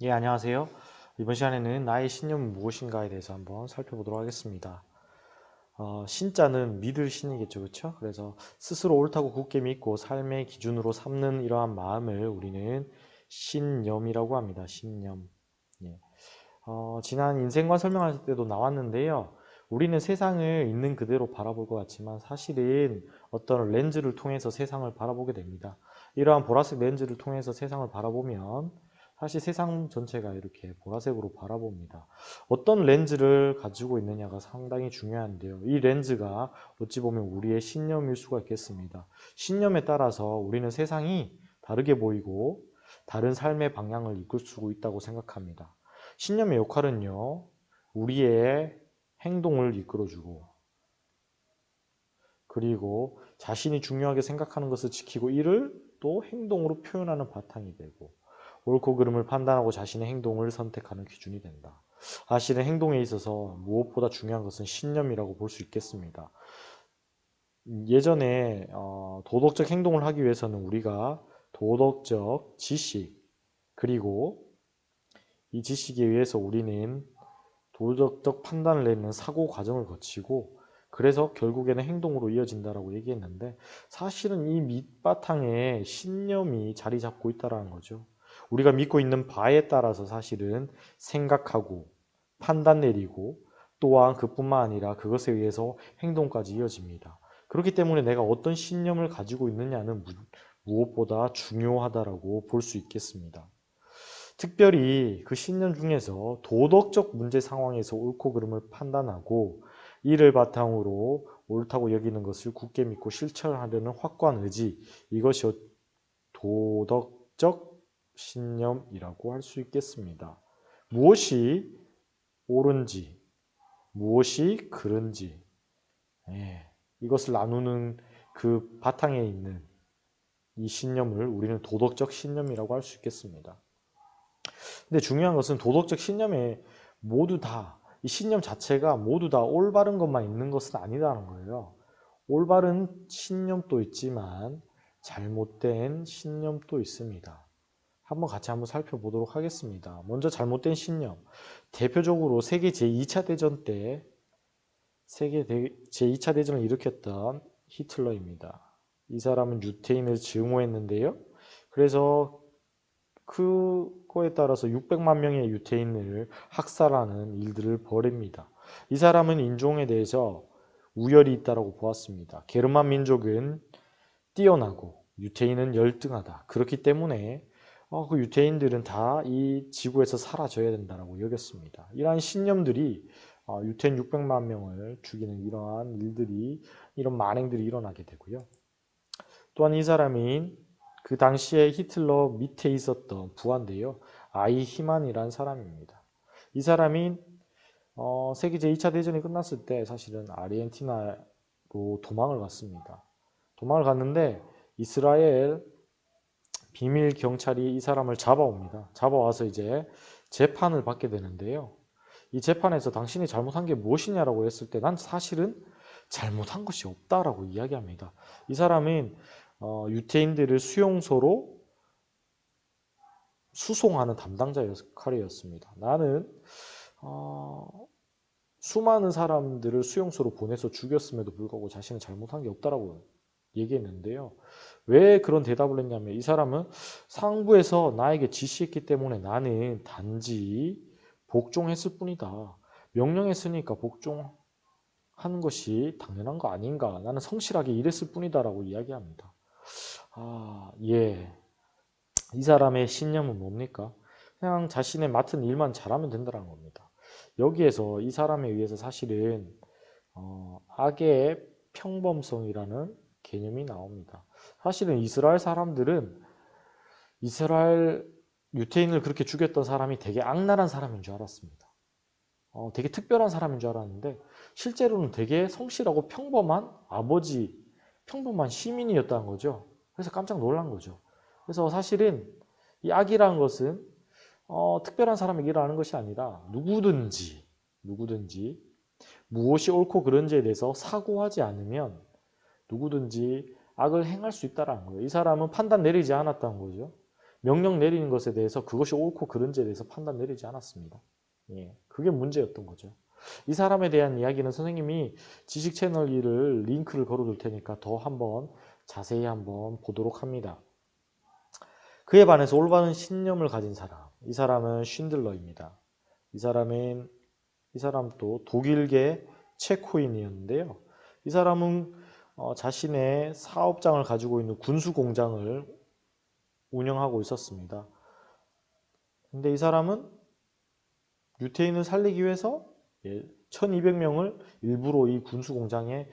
예, 안녕하세요. 이번 시간에는 나의 신념은 무엇인가에 대해서 한번 살펴보도록 하겠습니다. 신자는 믿을 신이겠죠, 그렇죠? 그래서 스스로 옳다고 굳게 믿고 삶의 기준으로 삼는 이러한 마음을 우리는 신념이라고 합니다. 신념. 예. 지난 인생관 설명할 때도 나왔는데요. 우리는 세상을 있는 그대로 바라볼 것 같지만 사실은 어떤 렌즈를 통해서 세상을 바라보게 됩니다. 이러한 보라색 렌즈를 통해서 세상을 바라보면 사실 세상 전체가 이렇게 보라색으로 바라봅니다. 어떤 렌즈를 가지고 있느냐가 상당히 중요한데요. 이 렌즈가 어찌 보면 우리의 신념일 수가 있겠습니다. 신념에 따라서 우리는 세상이 다르게 보이고 다른 삶의 방향을 이끌 수 있다고 생각합니다. 신념의 역할은요, 우리의 행동을 이끌어주고, 그리고 자신이 중요하게 생각하는 것을 지키고 이를 또 행동으로 표현하는 바탕이 되고, 옳고 그름을 판단하고 자신의 행동을 선택하는 기준이 된다. 사실은 행동에 있어서 무엇보다 중요한 것은 신념이라고 볼 수 있겠습니다. 예전에 도덕적 행동을 하기 위해서는 우리가 도덕적 지식, 그리고 이 지식에 의해서 우리는 도덕적 판단을 내리는 사고 과정을 거치고 그래서 결국에는 행동으로 이어진다라고 얘기했는데 사실은 이 밑바탕에 신념이 자리 잡고 있다는 거죠. 우리가 믿고 있는 바에 따라서 사실은 생각하고 판단 내리고 또한 그뿐만 아니라 그것에 의해서 행동까지 이어집니다. 그렇기 때문에 내가 어떤 신념을 가지고 있느냐는 무엇보다 중요하다라고 볼 수 있겠습니다. 특별히 그 신념 중에서 도덕적 문제 상황에서 옳고 그름을 판단하고 이를 바탕으로 옳다고 여기는 것을 굳게 믿고 실천하려는 확고한 의지, 이것이 도덕적 신념이라고 할 수 있겠습니다. 무엇이 옳은지, 무엇이 그른지, 이것을 나누는 그 바탕에 있는 이 신념을 우리는 도덕적 신념이라고 할 수 있겠습니다. 근데 중요한 것은 도덕적 신념에 모두 다, 이 신념 자체가 모두 다 올바른 것만 있는 것은 아니라는 거예요. 올바른 신념도 있지만 잘못된 신념도 있습니다. 같이 한번 살펴보도록 하겠습니다. 먼저 잘못된 신념. 대표적으로 세계 제2차 대전 때 제2차 대전을 일으켰던 히틀러입니다. 이 사람은 유태인을 증오했는데요. 그래서 그거에 따라서 600만 명의 유태인을 학살하는 일들을 벌입니다. 이 사람은 인종에 대해서 우열이 있다고 보았습니다. 게르만 민족은 뛰어나고 유태인은 열등하다. 그렇기 때문에 그 유태인들은 다 이 지구에서 사라져야 된다고 여겼습니다. 이러한 신념들이 유태인 600만 명을 죽이는 이러한 일들이, 이런 만행들이 일어나게 되고요. 또한 이 사람이 그 당시에 히틀러 밑에 있었던 부하인데요. 아이 히만이라는 사람입니다. 이 사람이 세계 제2차 대전이 끝났을 때 사실은 아르헨티나로 도망을 갔습니다. 도망을 갔는데 이스라엘 비밀 경찰이 이 사람을 잡아옵니다. 잡아와서 이제 재판을 받게 되는데요. 이 재판에서 당신이 잘못한 게 무엇이냐라고 했을 때 난 사실은 잘못한 것이 없다라고 이야기합니다. 이 사람은 유태인들을 수용소로 수송하는 담당자 역할이었습니다. 나는 수많은 사람들을 수용소로 보내서 죽였음에도 불구하고 자신은 잘못한 게 없다라고 얘기했는데요. 왜 그런 대답을 했냐면 이 사람은 상부에서 나에게 지시했기 때문에 나는 단지 복종했을 뿐이다. 명령했으니까 복종하는 것이 당연한 거 아닌가. 나는 성실하게 일했을 뿐이다라고 이야기합니다. 예. 이 사람의 신념은 뭡니까? 그냥 자신의 맡은 일만 잘하면 된다는 겁니다. 여기에서 이 사람에 의해서 사실은 악의 평범성이라는 개념이 나옵니다. 사실은 이스라엘 사람들은 이스라엘 유태인을 그렇게 죽였던 사람이 되게 악랄한 사람인 줄 알았습니다. 되게 특별한 사람인 줄 알았는데 실제로는 되게 성실하고 평범한 아버지, 평범한 시민이었다는 거죠. 그래서 깜짝 놀란 거죠. 그래서 사실은 이 악이라는 것은 특별한 사람에게 일어나는 것이 아니라 누구든지 무엇이 옳고 그른지에 대해서 사고하지 않으면 누구든지 악을 행할 수 있다는 거예요. 이 사람은 판단 내리지 않았다는 거죠. 명령 내리는 것에 대해서 그것이 옳고 그른지에 대해서 판단 내리지 않았습니다. 예, 그게 문제였던 거죠. 이 사람에 대한 이야기는 선생님이 지식 채널 2를 링크를 걸어둘 테니까 더 한번 자세히 한번 보도록 합니다. 그에 반해서 올바른 신념을 가진 사람, 이 사람은 쉰들러입니다. 이 사람도 독일계 체코인이었는데요. 이 사람은 자신의 사업장을 가지고 있는 군수 공장을 운영하고 있었습니다. 근데 이 사람은 유태인을 살리기 위해서 1200명을 일부러 이 군수 공장에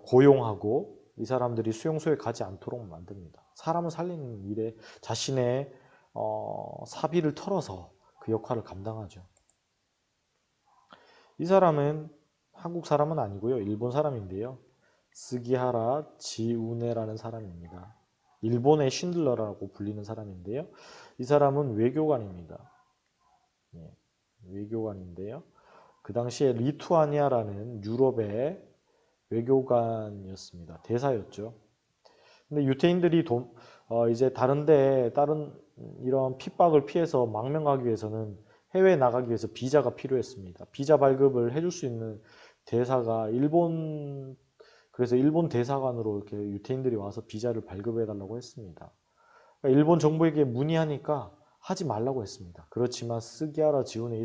고용하고 이 사람들이 수용소에 가지 않도록 만듭니다. 사람을 살리는 일에 자신의 사비를 털어서 그 역할을 감당하죠. 이 사람은 한국 사람은 아니고요. 일본 사람인데요. 스기하라 지우네라는 사람입니다. 일본의 쉰들러라고 불리는 사람인데요. 이 사람은 외교관입니다. 예, 외교관인데요. 그 당시에 리투아니아라는 유럽의 외교관이었습니다. 대사였죠. 근데 유태인들이 이제 다른 이런 핍박을 피해서 망명하기 위해서는 해외에 나가기 위해서 비자가 필요했습니다. 비자 발급을 해줄 수 있는 대사가 그래서 일본 대사관으로 이렇게 유태인들이 와서 비자를 발급해 달라고 했습니다. 그러니까 일본 정부에게 문의하니까 하지 말라고 했습니다. 그렇지만 스기하라 지오네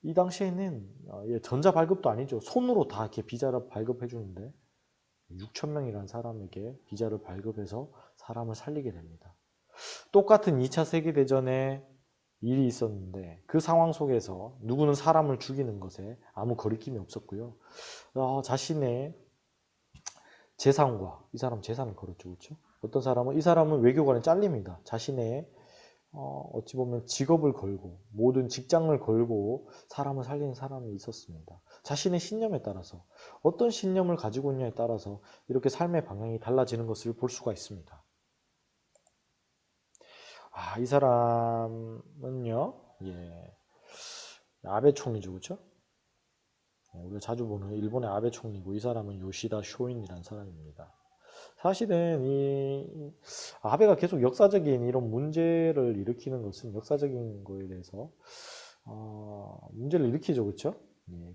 이 당시에는 전자 발급도 아니죠. 손으로 다 이렇게 비자를 발급해 주는데 6천 명이라는 사람에게 비자를 발급해서 사람을 살리게 됩니다. 똑같은 2차 세계대전에 일이 있었는데 그 상황 속에서 누구는 사람을 죽이는 것에 아무 거리낌이 없었고요. 자신의 재산과 이 사람 재산을 걸었죠. 그렇죠? 어떤 사람은 이 사람은 외교관에 잘립니다. 자신의 어찌 보면 직업을 걸고 모든 직장을 걸고 사람을 살리는 사람이 있었습니다. 자신의 신념에 따라서 어떤 신념을 가지고 있냐에 따라서 이렇게 삶의 방향이 달라지는 것을 볼 수가 있습니다. 이 사람은요, 아베 총리죠, 그렇죠? 우리가 자주 보는 일본의 아베 총리고 이 사람은 요시다 쇼인이라는 사람입니다. 사실은 이 아베가 계속 역사적인 이런 문제를 일으키는 것은 역사적인 거에 대해서 문제를 일으키죠, 그렇죠?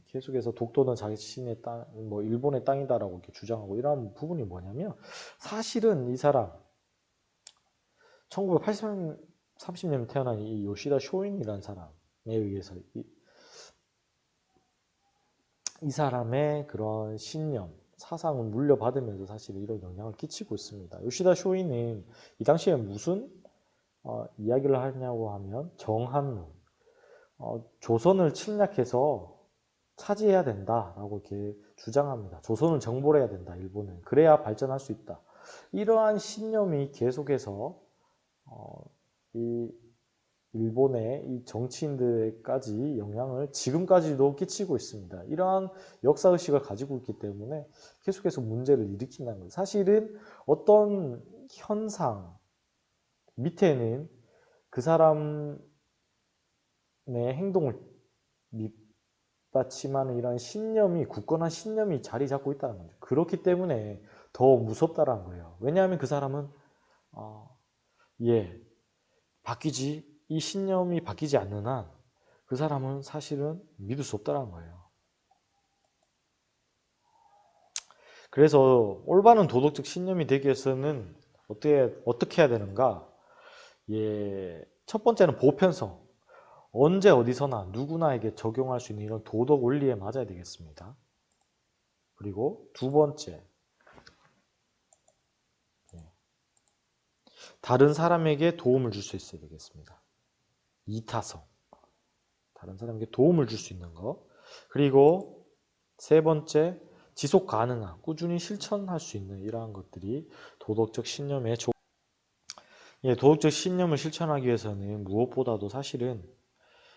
계속해서 독도는 자신의 땅, 뭐 일본의 땅이다라고 이렇게 주장하고 이런 부분이 뭐냐면 사실은 이 사람 1930년 태어난 이 요시다 쇼인이라는 사람에 의해서 이 사람의 그런 신념, 사상을 물려받으면서 사실 이런 영향을 끼치고 있습니다. 요시다 쇼이는 이 당시에 무슨 이야기를 하냐고 하면 정한문, 조선을 침략해서 차지해야 된다라고 이렇게 주장합니다. 조선을 정벌해야 된다, 일본은. 그래야 발전할 수 있다. 이러한 신념이 계속해서 이 일본의 이 정치인들까지 영향을 지금까지도 끼치고 있습니다. 이러한 역사의식을 가지고 있기 때문에 계속해서 문제를 일으킨다는 거예요. 사실은 어떤 현상 밑에는 그 사람의 행동을 밑받침하는 이러한 신념이, 굳건한 신념이 자리 잡고 있다는 거죠. 그렇기 때문에 더 무섭다는 거예요. 왜냐하면 그 사람은 이 신념이 바뀌지 않는 한 그 사람은 사실은 믿을 수 없다는 거예요. 그래서 올바른 도덕적 신념이 되기 위해서는 어떻게 해야 되는가? 첫 번째는 보편성. 언제 어디서나 누구나에게 적용할 수 있는 이런 도덕 원리에 맞아야 되겠습니다. 그리고 두 번째, 다른 사람에게 도움을 줄 수 있어야 되겠습니다. 이타성. 다른 사람에게 도움을 줄 수 있는 거. 그리고 세 번째, 지속 가능한, 꾸준히 실천할 수 있는 이러한 것들이 도덕적 신념의 도덕적 신념을 실천하기 위해서는 무엇보다도 사실은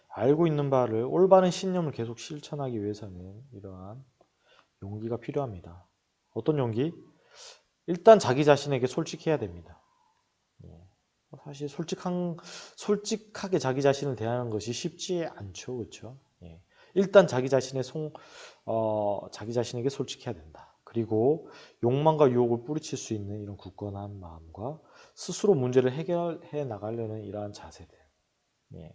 알고 있는 바를 올바른 신념을 계속 실천하기 위해서는 이러한 용기가 필요합니다. 어떤 용기? 일단 자기 자신에게 솔직해야 됩니다. 사실 솔직하게 자기 자신을 대하는 것이 쉽지 않죠, 그렇죠? 일단 자기 자신에게 솔직해야 된다. 그리고 욕망과 유혹을 뿌리칠 수 있는 이런 굳건한 마음과 스스로 문제를 해결해 나가려는 이러한 자세들. 예.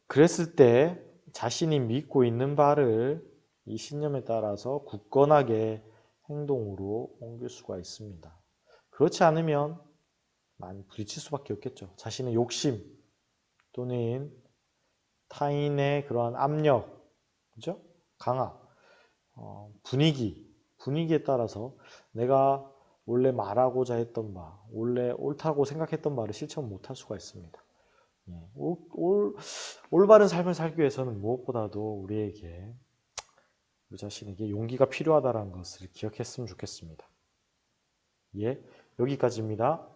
그랬을 때 자신이 믿고 있는 바를 이 신념에 따라서 굳건하게 행동으로 옮길 수가 있습니다. 그렇지 않으면 많이 부딪힐 수밖에 없겠죠. 자신의 욕심 또는 타인의 그러한 압력, 그죠? 강압, 분위기에 따라서 내가 원래 말하고자 했던 바, 원래 옳다고 생각했던 바를 실천 못할 수가 있습니다. 예, 올바른 삶을 살기 위해서는 무엇보다도 우리 자신에게 용기가 필요하다는 것을 기억했으면 좋겠습니다. 예, 여기까지입니다.